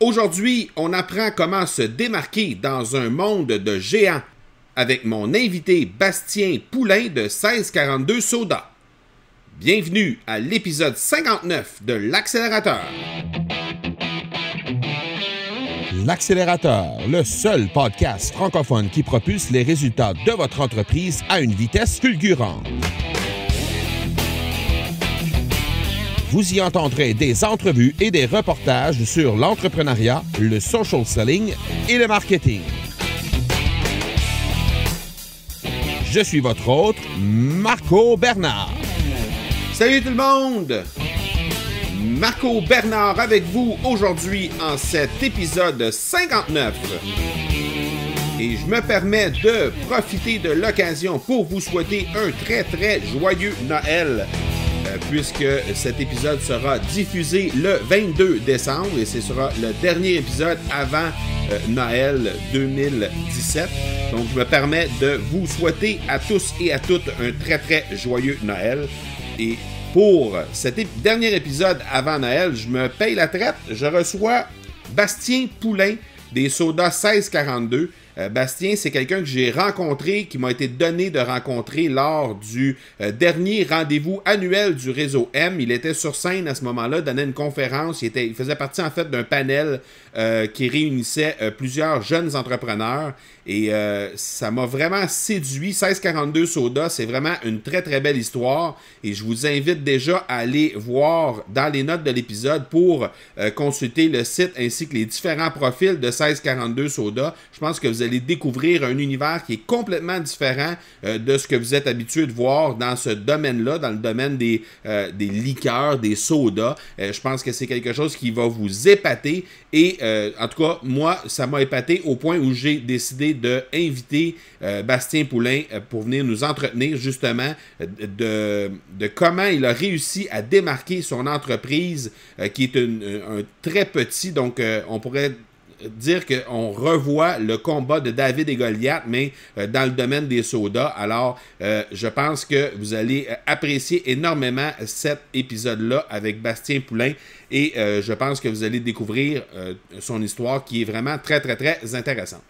Aujourd'hui, on apprend comment se démarquer dans un monde de géants avec mon invité Bastien Poulain de 1642 Soda. Bienvenue à l'épisode 59 de l'Accélérateur. L'Accélérateur, le seul podcast francophone qui propulse les résultats de votre entreprise à une vitesse fulgurante. Vous y entendrez des entrevues et des reportages sur l'entrepreneuriat, le social selling et le marketing. Je suis votre hôte, Marco Bernard. Salut tout le monde! Marco Bernard avec vous aujourd'hui en cet épisode 59. Et je me permets de profiter de l'occasion pour vous souhaiter un très joyeux Noël. Puisque cet épisode sera diffusé le 22 décembre et ce sera le dernier épisode avant Noël 2017. Donc, je me permets de vous souhaiter à tous et à toutes un très joyeux Noël. Et pour cet dernier épisode avant Noël, je me paye la traite. Je reçois Bastien Poulain des Soda 1642. Bastien, c'est quelqu'un que j'ai rencontré, qui m'a été donné de rencontrer lors du dernier rendez-vous annuel du réseau M. Il était sur scène à ce moment-là, donnait une conférence. Il faisait partie en fait d'un panel qui réunissait plusieurs jeunes entrepreneurs. Et ça m'a vraiment séduit. 1642 Soda, c'est vraiment une très belle histoire. Et je vous invite déjà à aller voir dans les notes de l'épisode pour consulter le site ainsi que les différents profils de 1642 Soda. Je pense que vous allez découvrir un univers qui est complètement différent de ce que vous êtes habitué de voir dans ce domaine-là, dans le domaine des liqueurs, des sodas. Je pense que c'est quelque chose qui va vous épater. Et en tout cas, moi, ça m'a épaté au point où j'ai décidé d'inviter Bastien Poulain pour venir nous entretenir justement de comment il a réussi à démarquer son entreprise qui est un très petit, donc on pourrait dire qu'on revoit le combat de David et Goliath, mais dans le domaine des sodas. Alors, je pense que vous allez apprécier énormément cet épisode-là avec Bastien Poulain et je pense que vous allez découvrir son histoire qui est vraiment très intéressante.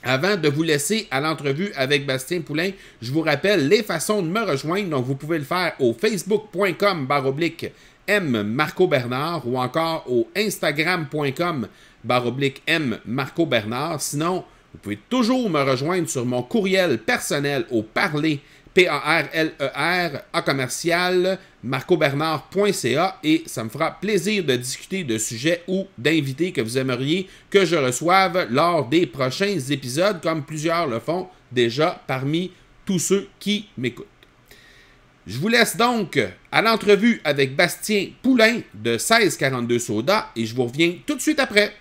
Avant de vous laisser à l'entrevue avec Bastien Poulain, je vous rappelle les façons de me rejoindre. Donc, vous pouvez le faire au facebook.com/M Marco Bernard ou encore au instagram.com/M Marco Bernard. Sinon, vous pouvez toujours me rejoindre sur mon courriel personnel au parler, PARLER, à commercial, marcobernard.ca et ça me fera plaisir de discuter de sujets ou d'invités que vous aimeriez que je reçoive lors des prochains épisodes, comme plusieurs le font déjà parmi tous ceux qui m'écoutent. Je vous laisse donc à l'entrevue avec Bastien Poulain de 1642 Soda et je vous reviens tout de suite après.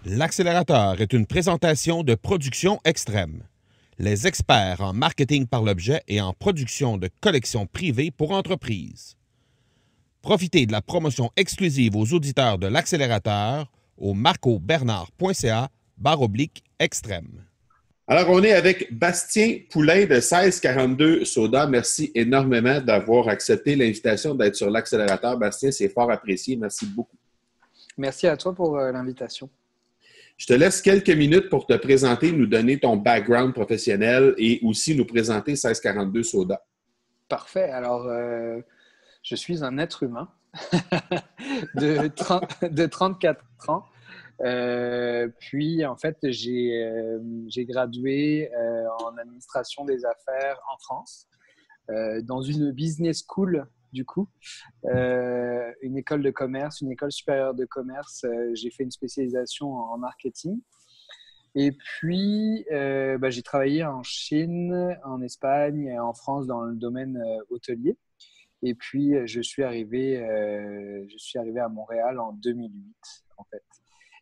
L'Accélérateur est une présentation de Production Extrême. Les experts en marketing par l'objet et en production de collections privées pour entreprises. Profitez de la promotion exclusive aux auditeurs de l'Accélérateur au marcobernard.ca/extrême. Alors, on est avec Bastien Poulain de 1642 Soda. Merci énormément d'avoir accepté l'invitation d'être sur l'Accélérateur. Bastien, c'est fort apprécié. Merci beaucoup. Merci à toi pour l'invitation. Je te laisse quelques minutes pour te présenter, nous donner ton background professionnel et aussi nous présenter 1642 Soda. Parfait. Alors, je suis un être humain de 34 ans. Puis, en fait, j'ai gradué en administration des affaires en France, dans une business school, du coup, une école de commerce, une école supérieure de commerce. J'ai fait une spécialisation en marketing. Et puis, j'ai travaillé en Chine, en Espagne et en France dans le domaine hôtelier. Et puis, je suis arrivé à Montréal en 2008, en fait.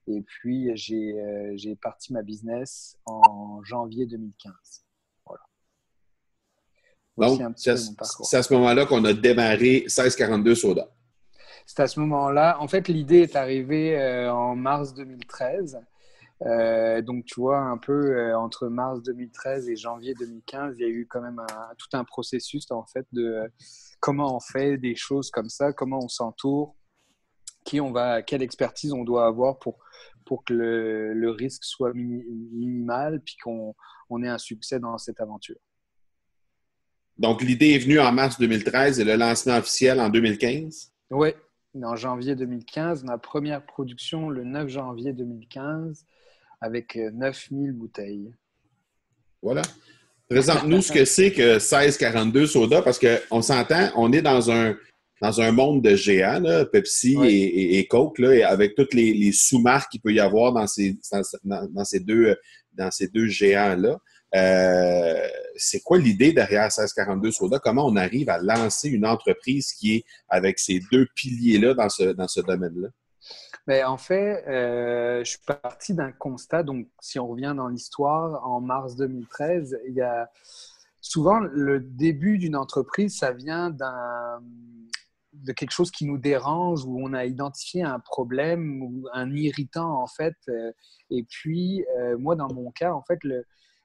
Et puis, j'ai parti ma business en janvier 2015. Voilà. Donc, c'est à ce moment-là qu'on a démarré 1642 Soda. C'est à ce moment-là. En fait, l'idée est arrivée en mars 2013. Donc, tu vois, un peu entre mars 2013 et janvier 2015, il y a eu quand même tout un processus en fait de comment on fait des choses comme ça, comment on s'entoure, quelle expertise on doit avoir pour que le risque soit minimal, puis qu'on ait un succès dans cette aventure. Donc, l'idée est venue en mars 2013 et le lancement officiel en 2015? Oui, en janvier 2015. Ma première production le 9 janvier 2015 avec 9000 bouteilles. Voilà. Présente-nous ce que c'est que 1642 Soda, parce qu'on s'entend, on est dans un monde de géants, là, Pepsi Ouais. et Coke, là, et avec toutes les sous-marques qu'il peut y avoir dans ces deux géants-là. C'est quoi l'idée derrière 1642 Soda? Comment on arrive à lancer une entreprise qui est avec ces deux piliers-là dans ce domaine-là? Mais en fait, je suis parti d'un constat. Donc, si on revient dans l'histoire, en mars 2013, il y a souvent le début d'une entreprise, ça vient de quelque chose qui nous dérange, où on a identifié un problème ou un irritant, en fait. Et puis, moi, dans mon cas, en fait,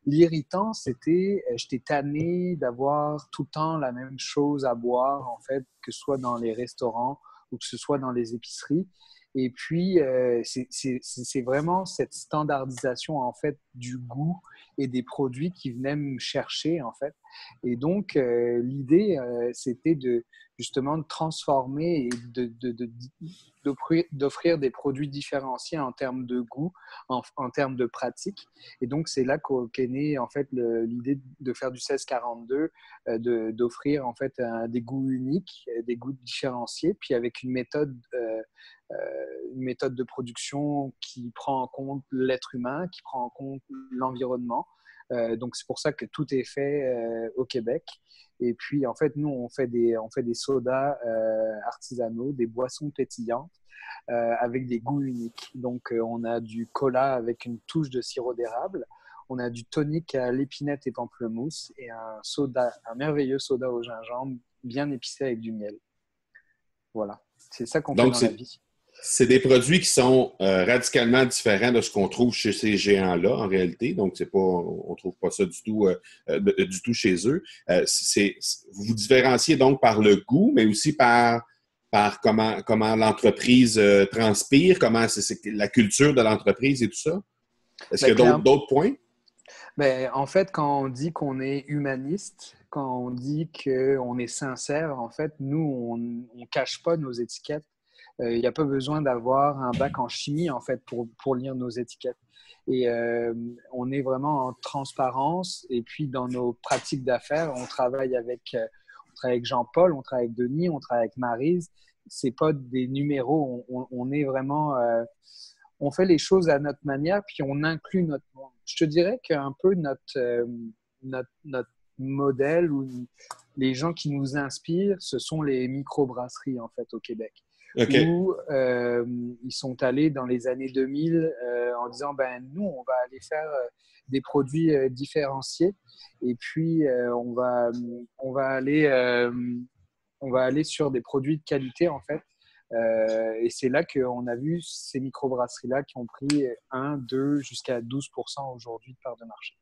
l'irritant, c'était, j'étais tanné d'avoir tout le temps la même chose à boire, en fait, que ce soit dans les restaurants ou que ce soit dans les épiceries. Et puis, c'est vraiment cette standardisation, en fait, du goût et des produits qui venaient me chercher, en fait. Et donc, l'idée, c'était justement de transformer et d'offrir des produits différenciés en termes de goût, en termes de pratique. Et donc, c'est là qu'est née, en fait, l'idée de faire du 1642, d'offrir, en fait, des goûts uniques, des goûts différenciés, puis avec une méthode de production qui prend en compte l'être humain, qui prend en compte l'environnement. Donc, c'est pour ça que tout est fait au Québec. Et puis, en fait, nous, on fait des sodas artisanaux, des boissons pétillantes avec des goûts uniques. Donc, on a du cola avec une touche de sirop d'érable. On a du tonic à l'épinette et pamplemousse et un merveilleux soda au gingembre bien épicé avec du miel. Voilà, c'est ça qu'on fait Donc, dans la vie. c'est des produits qui sont radicalement différents de ce qu'on trouve chez ces géants-là, en réalité. Donc, on ne trouve pas ça du tout chez eux. Vous vous différenciez donc par le goût, mais aussi par comment l'entreprise transpire, comment c'est la culture de l'entreprise et tout ça. Est-ce qu'il y a d'autres points? Ben, en fait, quand on dit qu'on est humaniste, quand on dit qu'on est sincère, en fait, nous, on ne cache pas nos étiquettes. Il n'y a pas besoin d'avoir un bac en chimie, en fait, pour lire nos étiquettes. Et on est vraiment en transparence. Et puis, dans nos pratiques d'affaires, on travaille avec Jean-Paul, on travaille avec Denis, on travaille avec Maryse. C'est pas des numéros. On est vraiment... on fait les choses à notre manière, puis on inclut notre monde. Je te dirais qu'un peu notre modèle ou les gens qui nous inspirent, ce sont les microbrasseries, en fait, au Québec. Okay. Où ils sont allés dans les années 2000 en disant, ben nous, on va aller faire des produits différenciés et puis on va aller sur des produits de qualité, en fait. Et c'est là qu'on a vu ces microbrasseries-là qui ont pris 1, 2, jusqu'à 12% aujourd'hui de part de marché.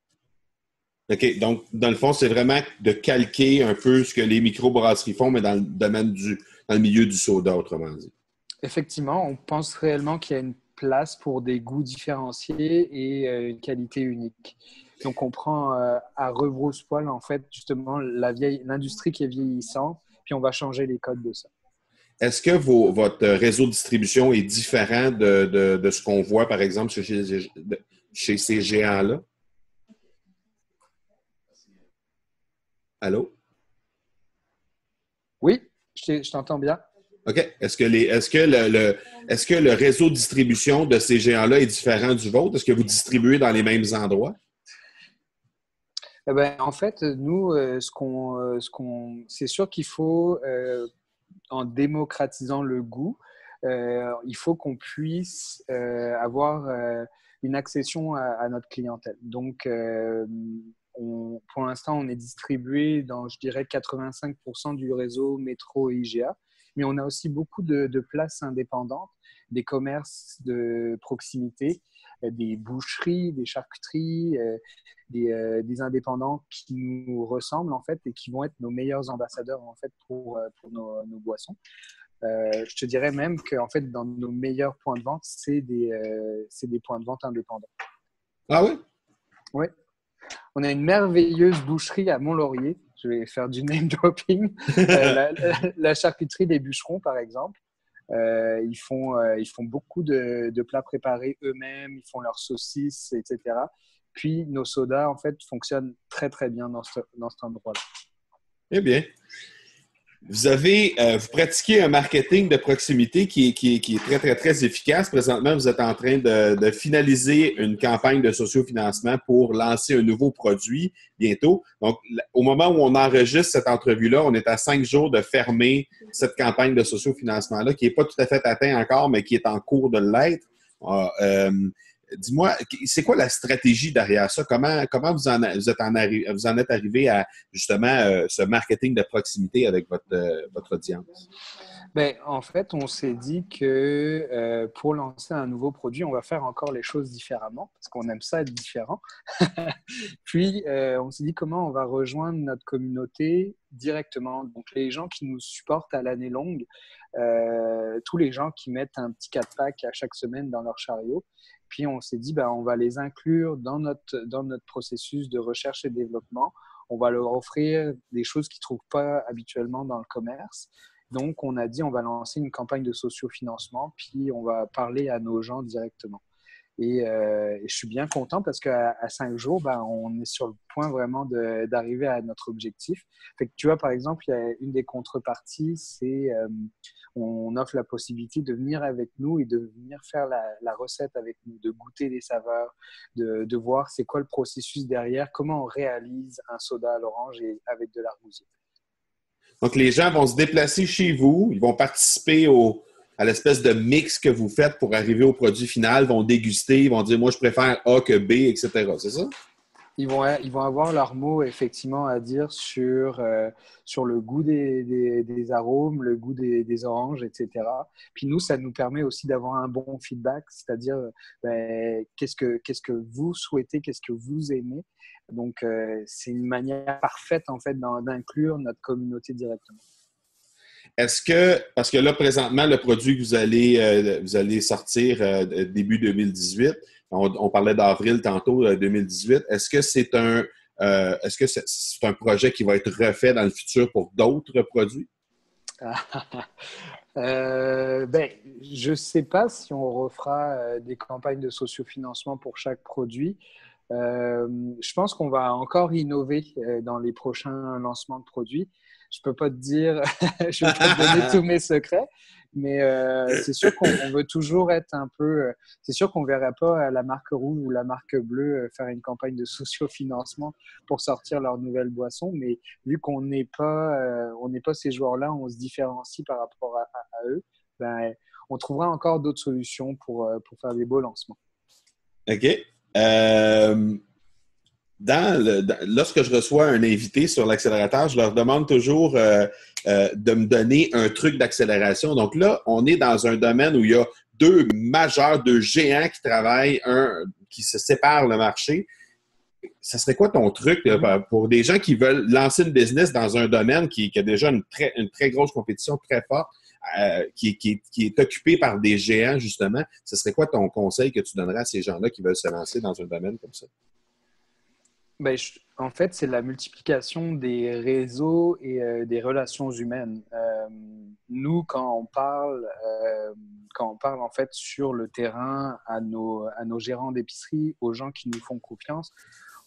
OK. Donc, dans le fond, c'est vraiment de calquer un peu ce que les microbrasseries font, mais dans le domaine dans le milieu du soda, autrement dit. Effectivement, on pense réellement qu'il y a une place pour des goûts différenciés et une qualité unique. Donc, on prend à rebrousse-poil, en fait, justement, l'industrie qui est vieillissante, puis on va changer les codes de ça. Est-ce que votre réseau de distribution est différent de ce qu'on voit, par exemple, chez ces géants-là? Allô? Oui, je t'entends bien. OK. Est-ce que le réseau de distribution de ces géants-là est différent du vôtre? Est-ce que vous distribuez dans les mêmes endroits? Eh ben, en fait, nous, c'est sûr qu'il faut, en démocratisant le goût, il faut qu'on puisse avoir une accession à notre clientèle. Donc, pour l'instant, on est distribué dans, je dirais, 85% du réseau métro et IGA, mais on a aussi beaucoup de places indépendantes, des commerces de proximité, des boucheries, des charcuteries, des indépendants qui nous ressemblent, en fait, et qui vont être nos meilleurs ambassadeurs, en fait, pour nos boissons. Je te dirais même qu'en fait, dans nos meilleurs points de vente, c'est des points de vente indépendants. Ah oui? Oui. On a une merveilleuse boucherie à Mont-Laurier. Je vais faire du name dropping. La charcuterie des bûcherons, par exemple. Ils font beaucoup de plats préparés eux-mêmes. Ils font leurs saucisses, etc. Puis, nos sodas, en fait, fonctionnent très, très bien dans cet endroit-là. Eh bien. Vous pratiquez un marketing de proximité qui est très, très, très efficace. Présentement, vous êtes en train de finaliser une campagne de sociofinancement pour lancer un nouveau produit bientôt. Donc, au moment où on enregistre cette entrevue-là, on est à 5 jours de fermer cette campagne de sociofinancement-là, qui n'est pas tout à fait atteint encore, mais qui est en cours de l'être. Dis-moi, c'est quoi la stratégie derrière ça? Comment vous en êtes arrivé à justement ce marketing de proximité avec votre audience? Ben, en fait, on s'est dit que pour lancer un nouveau produit, on va faire encore les choses différemment parce qu'on aime ça être différent. Puis, on s'est dit comment on va rejoindre notre communauté directement. Donc, les gens qui nous supportent à l'année longue, tous les gens qui mettent un petit 4-pack à chaque semaine dans leur chariot. Puis, on s'est dit, ben, on va les inclure dans notre processus de recherche et développement. On va leur offrir des choses qu'ils ne trouvent pas habituellement dans le commerce. Donc, on a dit, on va lancer une campagne de sociofinancement, puis on va parler à nos gens directement. Et je suis bien content parce qu'à 5 jours, ben, on est sur le point vraiment d'arriver à notre objectif. Fait que, tu vois, par exemple, il y a une des contreparties, c'est on offre la possibilité de venir avec nous et de venir faire la recette avec nous, de goûter des saveurs, de voir c'est quoi le processus derrière, comment on réalise un soda à l'orange et avec de l'argousier. Donc, les gens vont se déplacer chez vous, ils vont participer à l'espèce de mix que vous faites pour arriver au produit final, vont déguster, ils vont dire « moi, je préfère A que B », etc. C'est ça? Ils vont avoir leur mot effectivement à dire sur le goût des arômes, le goût des oranges, etc. Puis nous, ça nous permet aussi d'avoir un bon feedback, c'est-à-dire qu'est-ce que vous souhaitez, qu'est-ce que vous aimez. Donc, c'est une manière parfaite en fait d'inclure notre communauté directement. Parce que là, présentement, le produit que vous allez sortir début 2018, on parlait d'avril tantôt, 2018, est-ce que c'est un projet qui va être refait dans le futur pour d'autres produits? Je ne sais pas si on refera des campagnes de sociofinancement pour chaque produit. Je pense qu'on va encore innover dans les prochains lancements de produits. Je peux pas te dire, je vais pas te donner tous mes secrets, mais c'est sûr qu'on veut toujours être un peu. C'est sûr qu'on verra pas la marque rouge ou la marque bleue faire une campagne de sociofinancement pour sortir leur nouvelle boisson, mais vu qu'on n'est pas ces joueurs-là, on se différencie par rapport à eux. Ben, on trouvera encore d'autres solutions pour faire des beaux lancements. OK. Lorsque je reçois un invité sur l'accélérateur, je leur demande toujours de me donner un truc d'accélération. Donc là, on est dans un domaine où il y a deux géants qui travaillent, qui se séparent le marché. Ça serait quoi ton truc pour des gens qui veulent lancer une business dans un domaine qui a déjà une très grosse compétition très forte, qui est occupé par des géants, justement? Ce serait quoi ton conseil que tu donnerais à ces gens-là qui veulent se lancer dans un domaine comme ça? En fait, c'est la multiplication des réseaux et des relations humaines. Nous, quand on parle en fait sur le terrain à nos gérants d'épicerie, aux gens qui nous font confiance,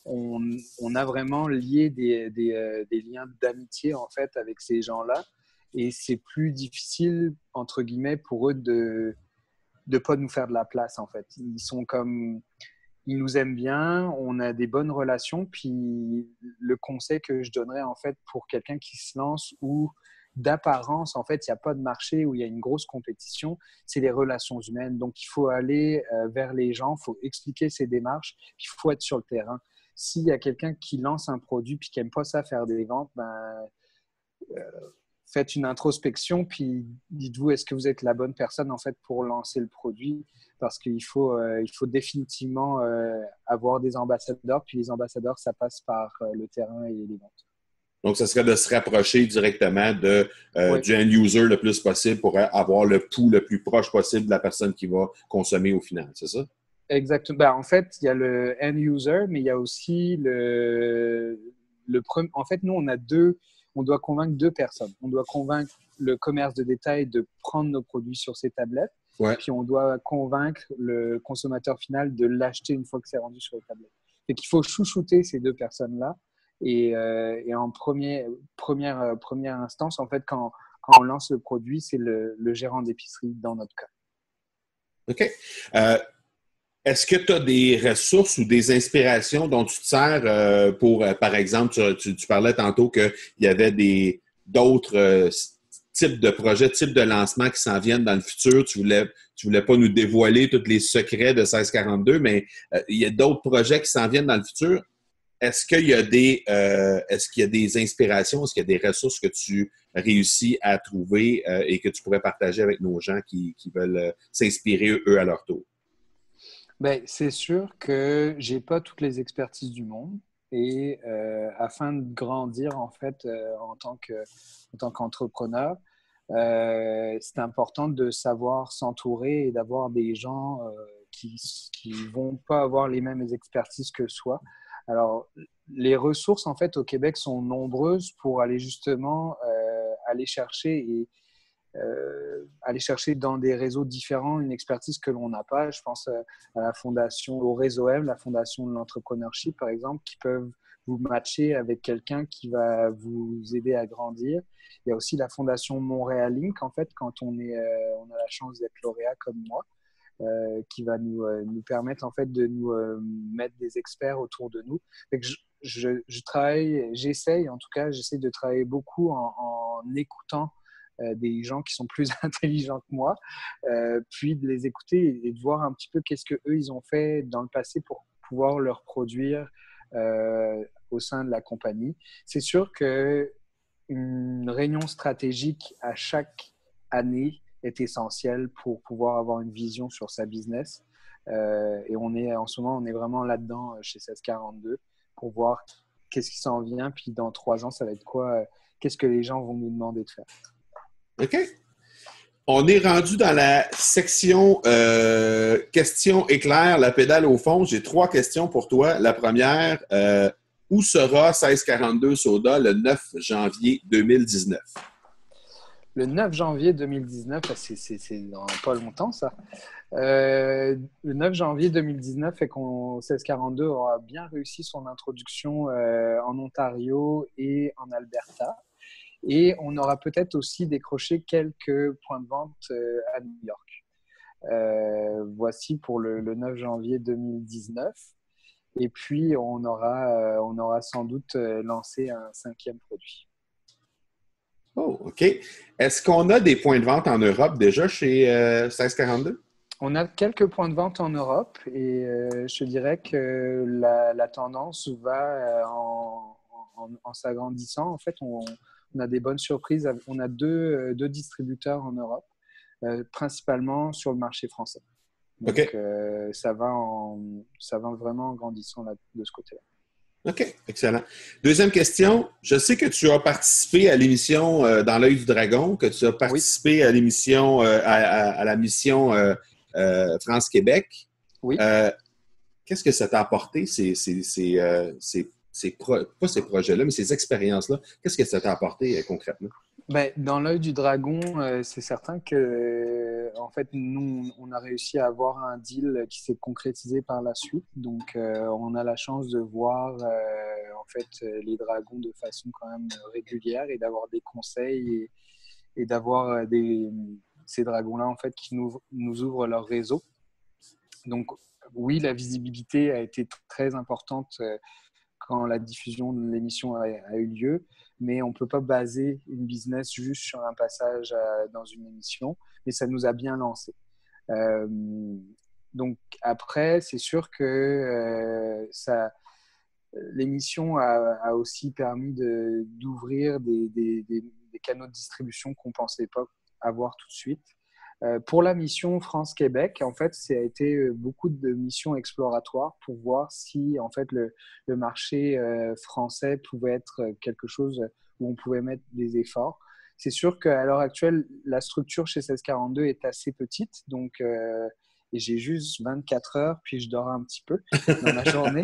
on a vraiment lié des liens d'amitié en fait avec ces gens-là, et c'est plus difficile entre guillemets pour eux de pas nous faire de la place en fait. Ils nous aiment bien, on a des bonnes relations. Puis le conseil que je donnerais en fait pour quelqu'un qui se lance où d'apparence en fait il n'y a pas de marché, où il y a une grosse compétition, c'est les relations humaines. Donc il faut aller vers les gens, il faut expliquer ses démarches, puis il faut être sur le terrain. S'il y a quelqu'un qui lance un produit puis qui n'aime pas ça faire des ventes, faites une introspection, puis dites-vous, est-ce que vous êtes la bonne personne en fait pour lancer le produit? Parce qu'il faut définitivement avoir des ambassadeurs, puis les ambassadeurs, ça passe par le terrain et les ventes. Donc, ça serait de se rapprocher directement Oui, du end-user le plus possible pour avoir le pouls le plus proche possible de la personne qui va consommer au final, c'est ça? exactement. Ben, en fait, il y a le end user, mais il y a aussi en fait, nous, on doit convaincre deux personnes. On doit convaincre le commerce de détail de prendre nos produits sur ses tablettes, Ouais. puis on doit convaincre le consommateur final de l'acheter une fois que c'est rendu sur les tablettes. Et qu'il faut chouchouter ces deux personnes-là. Et en première instance, en fait, quand on lance le produit, c'est le gérant d'épicerie dans notre cas. OK. Euh, Est-ce que tu as des ressources ou des inspirations dont tu te sers pour, par exemple, tu parlais tantôt qu'il y avait d'autres types de projets, types de lancements qui s'en viennent dans le futur. Tu voulais pas nous dévoiler tous les secrets de 1642, mais il y a d'autres projets qui s'en viennent dans le futur. Est-ce qu'il y a est-ce qu'il y a des inspirations, est-ce qu'il y a des ressources que tu réussis à trouver et que tu pourrais partager avec nos gens qui veulent s'inspirer eux à leur tour? Ben, c'est sûr que j'ai pas toutes les expertises du monde et afin de grandir en fait en tant qu'entrepreneur, c'est important de savoir s'entourer et d'avoir des gens qui vont pas avoir les mêmes expertises que soi. Alors, les ressources en fait au Québec sont nombreuses pour aller justement aller chercher dans des réseaux différents une expertise que l'on n'a pas. Je pense à la fondation, au réseau M, la fondation de l'entrepreneurship, par exemple, qui peuvent vous matcher avec quelqu'un qui va vous aider à grandir. Il y a aussi la fondation Montréal Inc., en fait, quand on a la chance d'être lauréat comme moi, qui va nous permettre, en fait, de nous mettre des experts autour de nous. Fait que je travaille, j'essaye, en tout cas, j'essaie de travailler beaucoup en écoutant des gens qui sont plus intelligents que moi, puis de les écouter et de voir un petit peu qu'est-ce que eux ils ont fait dans le passé pour pouvoir leur produire au sein de la compagnie. C'est sûr que une réunion stratégique à chaque année est essentielle pour pouvoir avoir une vision sur sa business. Et en ce moment, on est vraiment là-dedans chez 1642 pour voir qu'est-ce qui s'en vient, puis dans 3 ans, ça va être quoi, qu'est-ce que les gens vont nous demander de faire. OK. On est rendu dans la section questions éclairs, la pédale au fond. J'ai 3 questions pour toi. La première, où sera 1642 Soda le 9 janvier 2019? Le 9 janvier 2019, c'est dans pas longtemps ça. Le 9 janvier 2019 et qu'on 1642 aura bien réussi son introduction en Ontario et en Alberta. Et on aura peut-être aussi décroché quelques points de vente à New York. Voici pour le 9 janvier 2019. Et puis, on aura sans doute lancé un 5e produit. Oh, OK. Est-ce qu'on a des points de vente en Europe déjà chez 1642? On a quelques points de vente en Europe et je dirais que la tendance va en s'agrandissant. En fait, on a des bonnes surprises. On a deux distributeurs en Europe, principalement sur le marché français. Donc, OK. ça va vraiment en grandissant de ce côté-là. OK, excellent. Deuxième question. Je sais que tu as participé à l'émission Dans l'œil du dragon, que tu as Oui, participé à l'émission, à la mission France-Québec. oui. Euh, Qu'est-ce que ça t'a apporté, pas ces projets-là, mais ces expériences-là? Qu'est-ce que ça t'a apporté concrètement? Ben, dans l'œil du dragon, c'est certain que, en fait, nous, on a réussi à avoir un deal qui s'est concrétisé par la suite. Donc, on a la chance de voir, en fait, les dragons de façon quand même régulière et d'avoir des conseils et d'avoir ces dragons-là, en fait, qui nous ouvrent leur réseau. Donc, oui, la visibilité a été très importante quand la diffusion de l'émission a eu lieu, mais on ne peut pas baser une business juste sur un passage dans une émission, mais ça nous a bien lancé. Euh, donc après, c'est sûr que l'émission a aussi permis d'ouvrir des canaux de distribution qu'on ne pensait pas avoir tout de suite. Pour la mission France-Québec, en fait, ça a été beaucoup de missions exploratoires pour voir si en fait le marché français pouvait être quelque chose où on pouvait mettre des efforts. C'est sûr qu'à l'heure actuelle, la structure chez 1642 est assez petite, donc et j'ai juste 24 heures, puis je dors un petit peu dans la journée.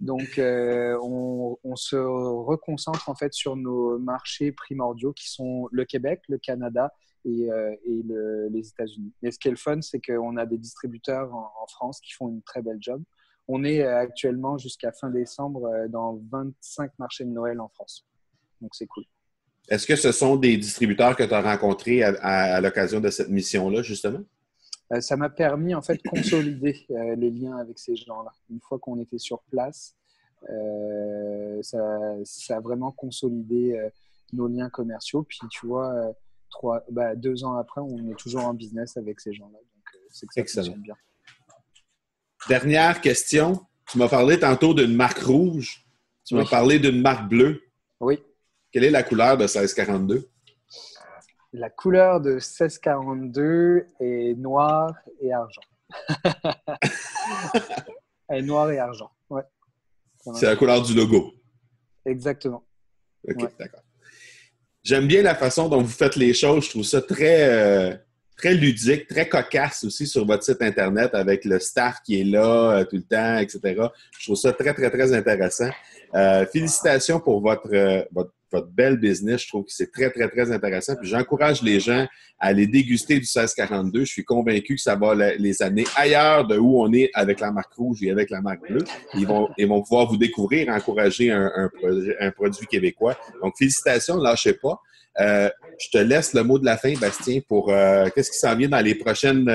Donc, on se reconcentre en fait sur nos marchés primordiaux qui sont le Québec, le Canada et les États-Unis. Et ce qui est le fun, c'est qu'on a des distributeurs en France qui font une très belle job. On est actuellement jusqu'à fin décembre dans 25 marchés de Noël en France. Donc, c'est cool. Est-ce que ce sont des distributeurs que tu as rencontrés à l'occasion de cette mission-là, justement? Ça m'a permis en fait de consolider les liens avec ces gens-là. Une fois qu'on était sur place, ça a vraiment consolidé nos liens commerciaux. Puis tu vois, 2 ans après, on est toujours en business avec ces gens-là. Donc c'est que ça fonctionne bien. Dernière question. Tu m'as parlé tantôt d'une marque rouge. Tu m'as parlé d'une marque bleue. Oui. Quelle est la couleur de 1642? La couleur de 1642 est noir et argent. Elle est noire et argent, ouais. C'est la couleur du logo. Exactement. OK, ouais. D'accord. J'aime bien la façon dont vous faites les choses. Je trouve ça très ludique, très cocasse aussi sur votre site Internet avec le staff qui est là tout le temps, etc. Je trouve ça très, très, très intéressant. Félicitations pour votre belle business. Je trouve que c'est très, très, très intéressant. Puis j'encourage les gens à aller déguster du 1642. Je suis convaincu que ça va les amener ailleurs de où on est avec la marque rouge et avec la marque bleue. Ils vont pouvoir vous découvrir, encourager un produit québécois. Donc, félicitations, ne lâchez pas. Je te laisse le mot de la fin, Bastien, pour qu'est-ce qui s'en vient dans les prochaines...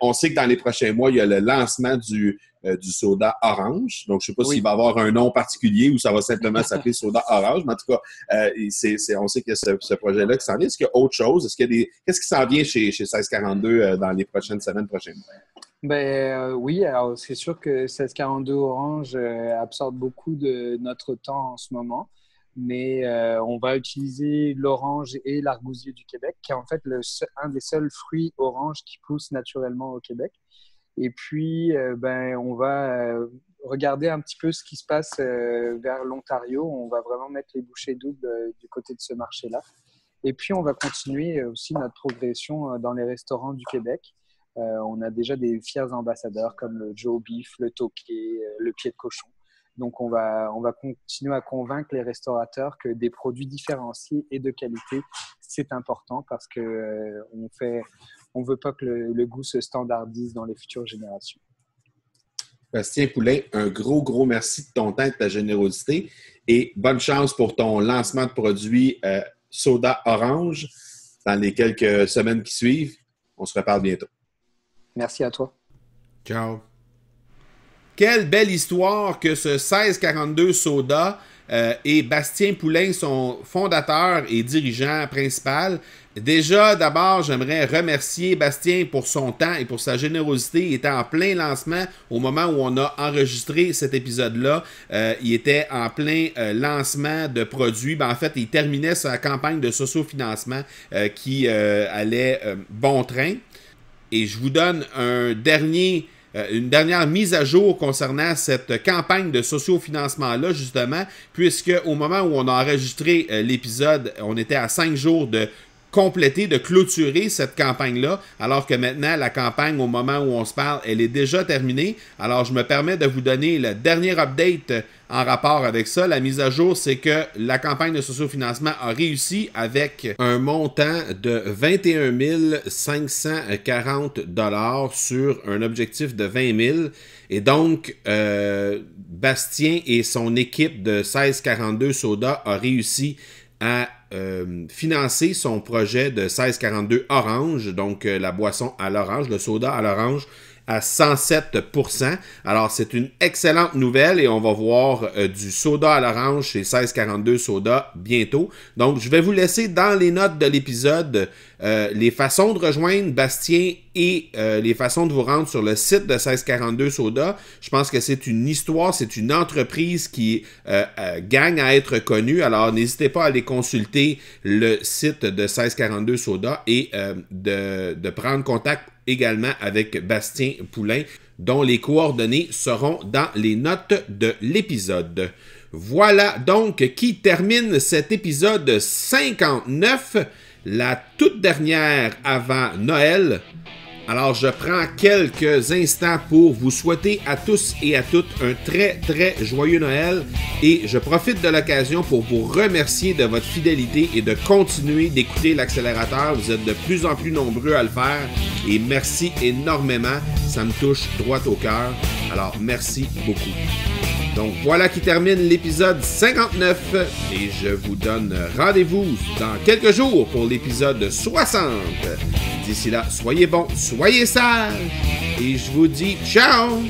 on sait que dans les prochains mois, il y a le lancement du soda orange. Donc, je ne sais pas s'il va avoir un nom particulier ou ça va simplement s'appeler soda orange. Mais en tout cas, on sait qu'il y a ce projet-là qui s'en vient. Est-ce qu'il y a autre chose? Qu'est-ce qui s'en vient chez 1642 dans les prochaines semaines, prochains mois? Oui, alors c'est sûr que 1642 orange absorbe beaucoup de notre temps en ce moment. Mais on va utiliser l'orange et l'argousier du Québec, qui est en fait un des seuls fruits orange qui poussent naturellement au Québec. Et puis, on va regarder un petit peu ce qui se passe vers l'Ontario. On va vraiment mettre les bouchées doubles du côté de ce marché-là. Et puis, on va continuer aussi notre progression dans les restaurants du Québec. On a déjà des fiers ambassadeurs comme le Joe Beef, le Toqué, le Pied de Cochon. Donc, on va continuer à convaincre les restaurateurs que des produits différenciés et de qualité, c'est important parce que on veut pas que le goût se standardise dans les futures générations. Bastien Poulain, un gros merci de ton temps et de ta générosité et bonne chance pour ton lancement de produits Soda Orange dans les quelques semaines qui suivent. On se reparle bientôt. Merci à toi. Ciao. Quelle belle histoire que ce 1642 Soda et Bastien Poulain, son fondateur et dirigeant principal. Déjà, d'abord, j'aimerais remercier Bastien pour son temps et pour sa générosité. Il était en plein lancement au moment où on a enregistré cet épisode-là. Il était en plein lancement de produits. En fait, il terminait sa campagne de sociofinancement qui allait bon train. Et je vous donne une dernière mise à jour concernant cette campagne de sociofinancement-là, justement, puisque au moment où on a enregistré l'épisode, on était à 5 jours de compléter, de clôturer cette campagne-là, alors que maintenant, la campagne, au moment où on se parle, elle est déjà terminée. Alors, je me permets de vous donner le dernier update en rapport avec ça. La mise à jour, c'est que la campagne de sociofinancement a réussi avec un montant de 21 540 $ sur un objectif de 20 000. Et donc, Bastien et son équipe de 1642 Soda a réussi à financer son projet de 1642 Orange, donc la boisson à l'orange, le soda à l'orange, à 107%. Alors, c'est une excellente nouvelle et on va voir du soda à l'orange chez 1642 Soda bientôt. Donc, je vais vous laisser dans les notes de l'épisode les façons de rejoindre Bastien et les façons de vous rendre sur le site de 1642 Soda. Je pense que c'est une histoire, c'est une entreprise qui gagne à être connue. Alors, n'hésitez pas à aller consulter le site de 1642 Soda et de prendre contact également avec Bastien Poulain, dont les coordonnées seront dans les notes de l'épisode. Voilà donc qui termine cet épisode 59, la toute dernière avant Noël. Alors, je prends quelques instants pour vous souhaiter à tous et à toutes un très, très joyeux Noël et je profite de l'occasion pour vous remercier de votre fidélité et de continuer d'écouter l'accélérateur. Vous êtes de plus en plus nombreux à le faire et merci énormément. Ça me touche droit au cœur. Alors, merci beaucoup. Donc, voilà qui termine l'épisode 59 et je vous donne rendez-vous dans quelques jours pour l'épisode 60. D'ici là, soyez bons, soyez sages et je vous dis ciao!